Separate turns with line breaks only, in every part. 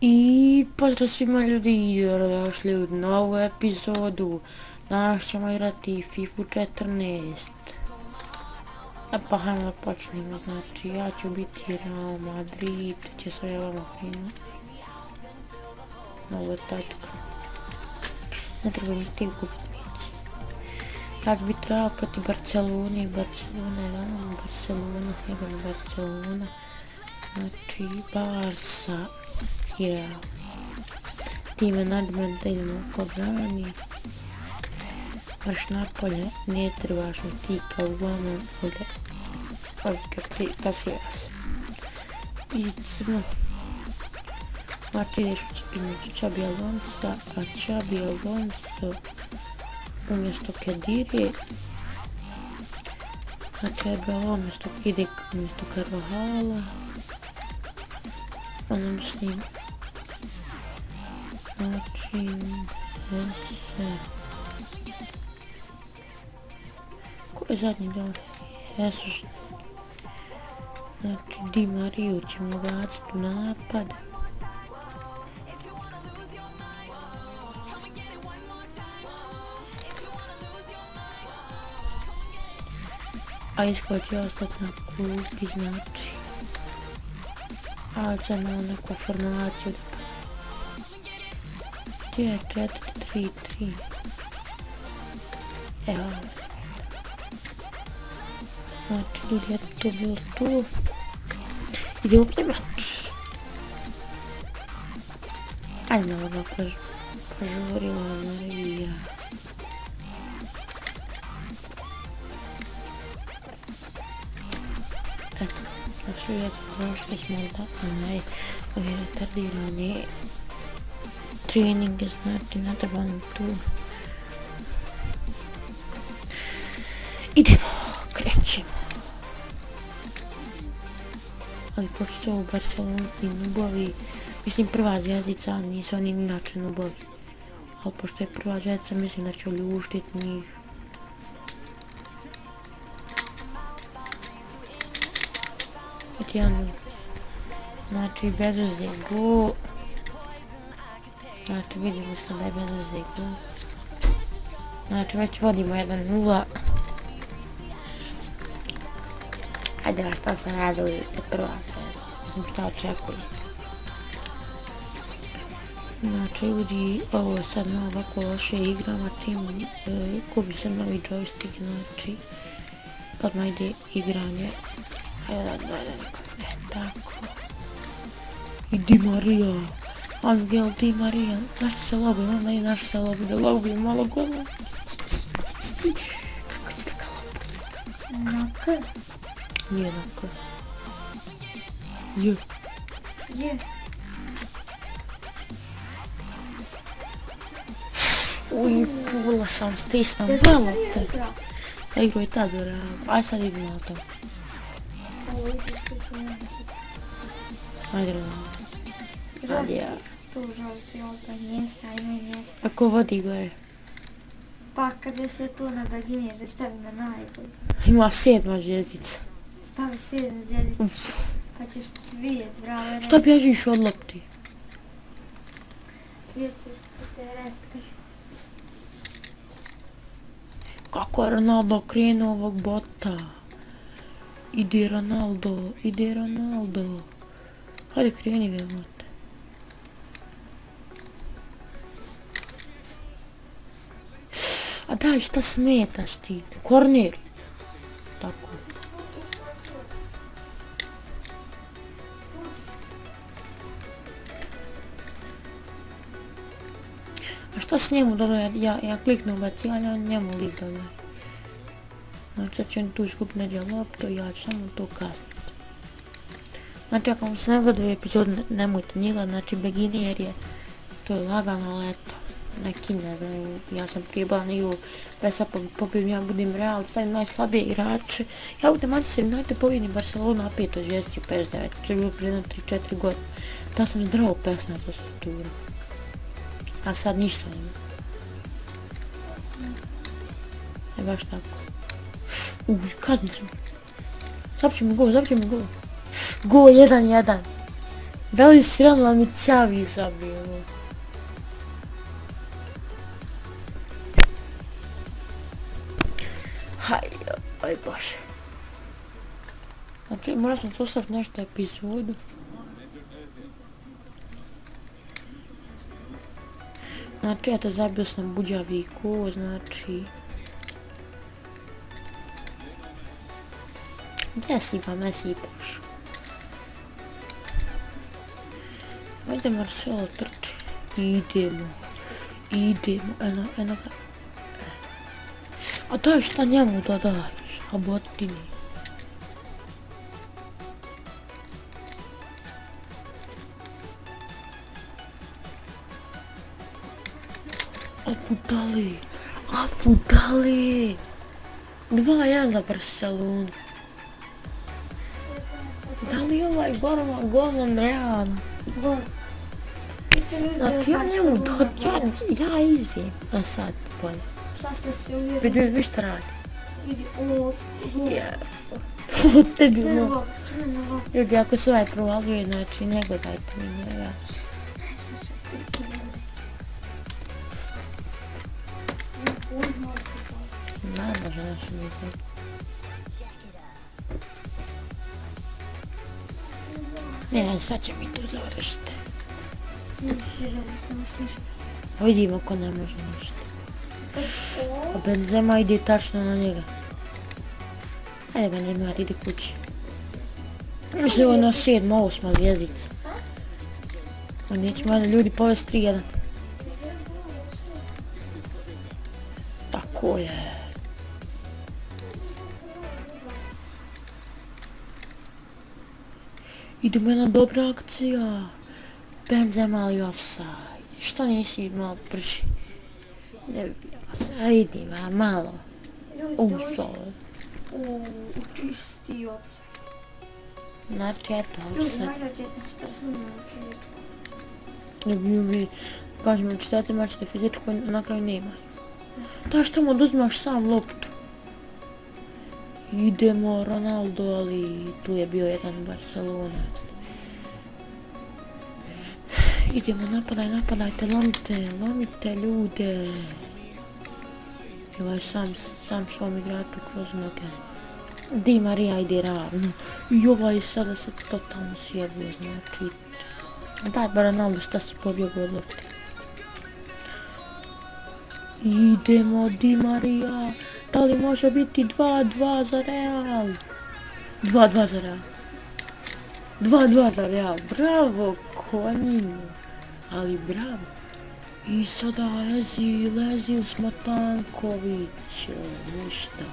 I pozdrav svima ljudi i dobrodošli u novu epizodu. Danas ćemo igrati FIFA 14. Pa hajmo da počnemo, znači ja ću biti Real Madrid, će se javamo krenu. Nova tačka. Ne treba mi ti kupnici. Ja ću biti Real protiv Barcelone, Barcelona. Znači Barsa i Real. Time nadmen da idemo oko brani. Vrš napolje, ne trebaš mi ti kao uglavnom ovdje. Pazi kad si raz. I crno. Znači ideš između Xabi Alonso, a Xabi Alonso umjesto Kedire. A Xabi Alonso ide umjesto Carvahala. Ono mislim. Znači, ko je zadnji dao? Jesus. Znači, Di Mariju ćemo baciti u napad. A Isco će ostati na klupi, znači. A sad malo neku formaciju. Gdje je 4-3-3? Evo. Znači, ljudi, je to bilo tu. Ide u plemač. Ajde malo da požurimo na revija. Eto, znači vidjeti prošli smo da ove retardirane treninge, znači ne treba nam tu. Idemo, krećemo. Ali pošto su u Barceloni nubovi, mislim prva zvijezdica, nisu oni inače nubovi. Ali pošto je prva zvijezdica, mislim da ću ljuštit njih. Znači bez veze go. Znači vidimo se da je bez veze go. Znači već vodimo 1-0. Ajde vas šta se radujete, prva zvijezda. Mislim šta očekujem. Znači ljudi, ovo je sad na ovako loše igrama, čim kupi se novi joystick, znači odmah ide igranje. Tako. I Di Marija. Angel Di Marija. Zašto se lobim? Onda i našto se lobim. Da lobim malo gola. Kako će da ga lobim?
Na K?
Nije na K. J.
J.
Uj, pula sam stisnam. Malo te. Ja igrao i tad u Realu. Aj sad idemo na to.
Ovo ide pričujem.
Ajde Realu. Ajde ja.
Tu žolti opet mjesta, ima mjesta.
A ko vodi gore?
Pa kada se tu na begini da stavi na najbolj.
Ima 7 zvijezdica.
Stavi 7 zvijezdica. Pa ćeš cvijet, bravo.
Šta bježiš od lopti?
Vidjet ćeš te repkaš.
Kako je Ronaldo krenuo ovog bota? Ide Ronaldo. Hajde kreni ve bote. A daj, šta smetaš ti? Korner. Tako. A šta s njemu dobro, ja kliknu ubacivanje, on njemu lik dobro. Znači sad će on tu izgubiti neđe loptu i ja ću samo to kasniti. Znači ako vam se ne gleda u epizodu, nemojte njega, znači beginner je, to je lagano, ali eto, neki ne znaju, ja sam prije bila na igru, pa sad pobjedim, ja budem Real, stavim najslabije igrače, ja budem Manchester United, pobjedim Barcelona, a 5 zvijezdicu 59, to je bilo prije 3-4 godine, da sam zdravo pesna po strukturu, a sad ništa nema. E baš tako. Kaznit ćemo. Zapće mi gol. Gol 1-1. Da li sramla mi Čavi zabilo? Aj bože. Znači, moram sam slušati nešto epizodu. Znači, eto, zabio sam buđaviku, znači... Gdje si pa me sipaš? Ajde Marcelo trči. Idemo, eno ga. A daj šta njemu da daješ, a botini. A budali. 2-1 za Barcelonu. Da li ovaj golman realan?
Gol.
Znači ja njemu ja izvijem. A sad bolje.
Šta ste se uvjerili?
Vidi šta radi.
Vidi, ovo.
Tebi
Crveno
no.
lop, crveno lop.
Ljudi, ako se ovaj provaluje, znači ne gledajte mi njega. Ne može naša vidjeti. Ne, sad će mi to završiti. Pa vidimo ko ne može ništa. A Benzema ide tačno na njega. Ajde Benzema, ide kući. Mislim ovo je na 7, 8 zvjezdica. Nećemo ajde ljudi povesti 3-1. Tako je. Idemo jedna dobra akcija. Benzema ali offside. Što nisi malo brži? Ne vidim, a malo. Usole.
Čisti offside.
Znači eto
Ljudi,
offside.
valjda će se sutra snimati fizičko.
Ljubi, kažemo četvrti mač da fizičko na kraju nema. Da što mu oduzmaš sam loptu. Idemo Ronaldo, ali tu je bio jedan Barcelonac. Idemo, napadajte, lomite ljude. I ovaj sam svom igraču kroz noge. Di Marija ide ravno. I ovaj sada se totalno sjebuje, znači. Daj ba Ronaldo, šta si pobjegao od lopte. Idemo, Di Marija. Da li može biti 2-2 za Real? 2-2 za Real. 2-2 za Real. Bravo, konjino. Ali bravo. I sada Ezil Smatanković. Ništa.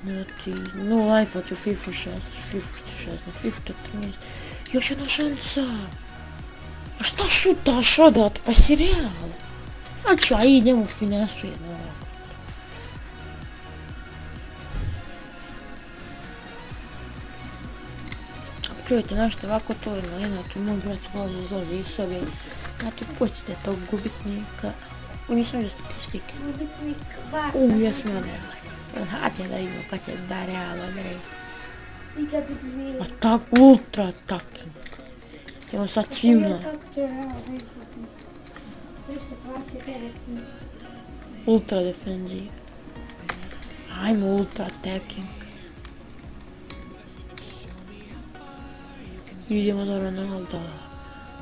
Znači, no life-a ću FIFA 6, FIFA 14. Još jedna šansa. A šta šutaš odat? Pa si Real. Znači, a i njemu finesu jedno ovako. Čujete nešto ovako, to je inače moj brat vlazo izlazi iz sobe. Znači, pustite tog gubitnika. Nisam vidio statistike.
Gubitnik Barca.
Jesmo odreli. Hajde da vidimo kad će da Real odreli.
I kad bi bili.
A tak, ultra attacking. Evo sad svi
Kako će Real da izgubi? 329.
Ultra defenziv. Ajmo ultra attacking. Idemo do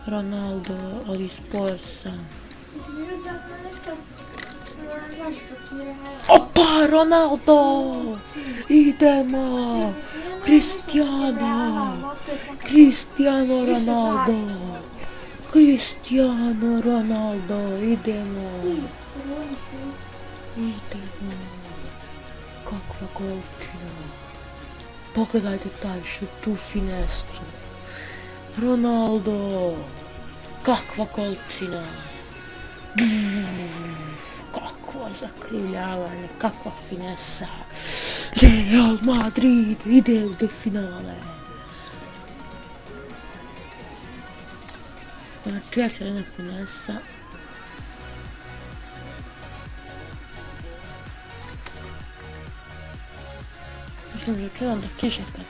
Ronaldo, ali spor sam.
Mislim, ljudi ako nešto naš protiv Reala.
Opa, Ronaldo! Idemo! Cristiano Ronaldo, idemo! Kakva golčina! Pogledajte taj šut, tu finestru. Ronaldo! Kakva golčina! Kakvo zakrivljavanje, kakva finesa. Real Madrid ide u finale. Znači, jak se jedna finesa. Mislim, računam da kiše pada.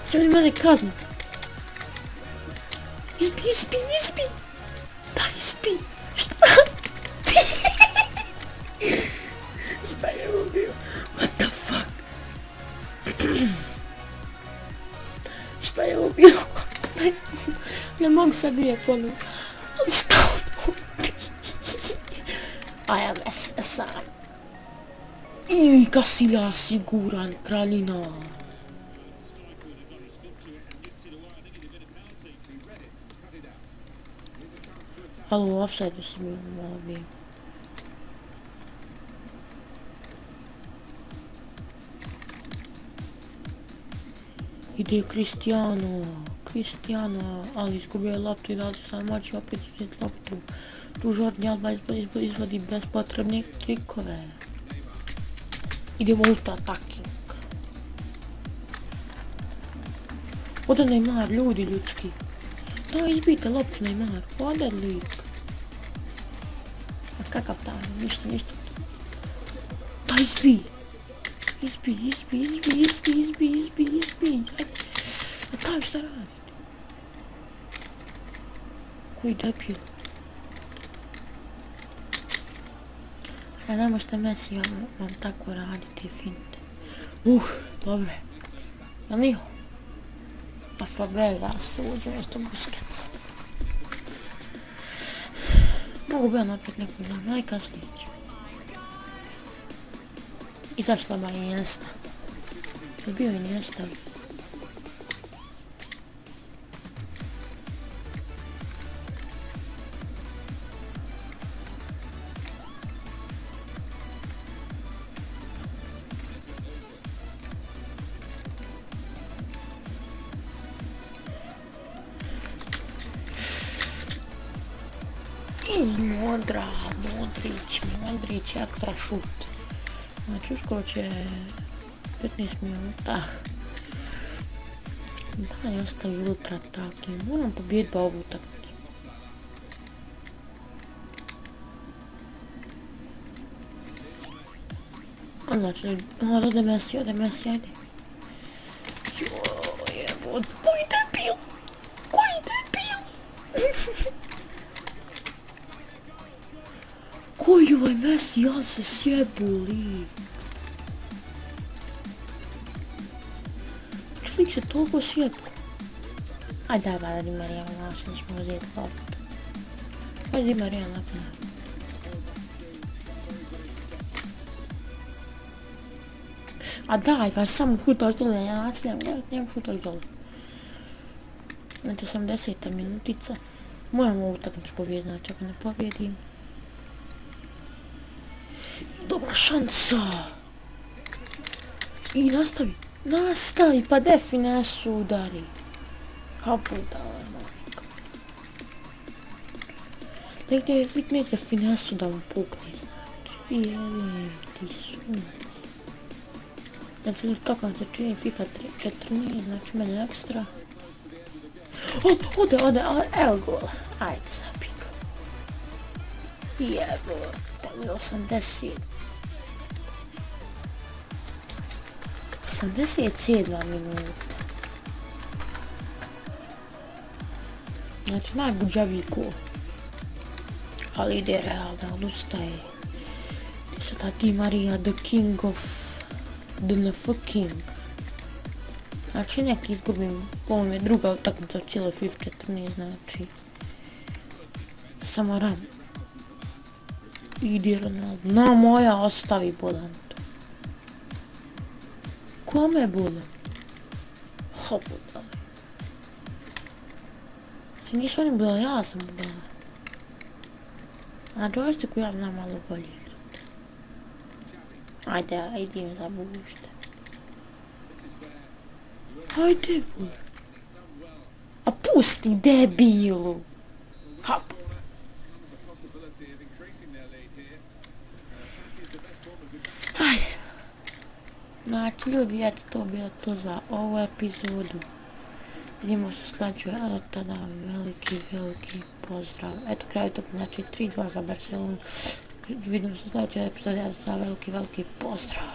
Će li mene kazniti? Izbi! Daj, izbi! Šta? Šta je ovo bio? What the fuck? Šta je ovo bilo? Ne mogu sad nije ponovno. Ali šta ono? I am sam. I Kasilja siguran, kraljina. Ali u offside-u sam bio malo bio. Ide Cristiano, ali izgubio je loptu i da li će sad moći opet uzeti loptu. Tu Jordi Alba izvodi bespotrebne trikove. Ide ultra attacking. Ode Neymar, ljudi ljudski. Da, izbijte loptu Neymar, ode lik. A kakav taj, ništa. Da, izbij. Izbij. A taj šta radi? Koji debil. Ja ne možete Messi vam tako raditi finte. Dobre. Jel niho? A Fabregas uđe nešto Busquetsa. Mogu bi naprijed neko znam, najkasnije ću. Izašla ba Iniesta. Jel bio Iniesta? Modrić, ekstra šut. Znači uskoro će 15 minuta. Da, i ostavi ultra taki. Moram pobijediti ovu utakmicu. Znači, ode Messi, ajde. Jebod, koji debil! Koji ovaj Messi, ja se sjebuli. Čovjek se toliko sjebu. Ajde, da Di Marija, našli ćemo uzeti loptu. Ajde Di Marija naprijed. A daj, pa samo šutaš dole, ja naciljam, njem šutaš dole. Znači 80. minutica. Moram ovu utakmicu pobijediti, znači ako ne pobijedim. Dobra šansa. I nastavi, pa de finesu udari. Hapu dala, majka. Negdje neće finesu da vam pukne, znači. Jelim ti sunac. Znači, kako vam se čini FIFA 14, znači meni ekstra. Ode, evo gol. Ajde, zapika. Jebote, 87 minuta. Znači, najbuđaviji gol. Ali ide Real da odustaje. Sada Di Marija, the king of the fucking. Znači, neki izgubim, ovo mi je druga utakmica u cijeloj FIFA 14, znači. Samo ram. Ide Ronaldo. Na moja, ostavi bolan to. Kome je bolan? Hopu dali. Znači, nisu oni bila, ja sam bila. Na joysticku ja znam malo bolje igrati. Ajde, idem za bušte. Ajde, bol. A pusti debilu. Hop. Ajde. Znači, ljudi, eto to bilo to za ovu epizodu. Vidimo se slađuje, a od tada veliki pozdrav. Eto, kraj toga, znači 3-2 za Barcelonu. Vidimo se slađuje epizode, a od tada veliki pozdrav.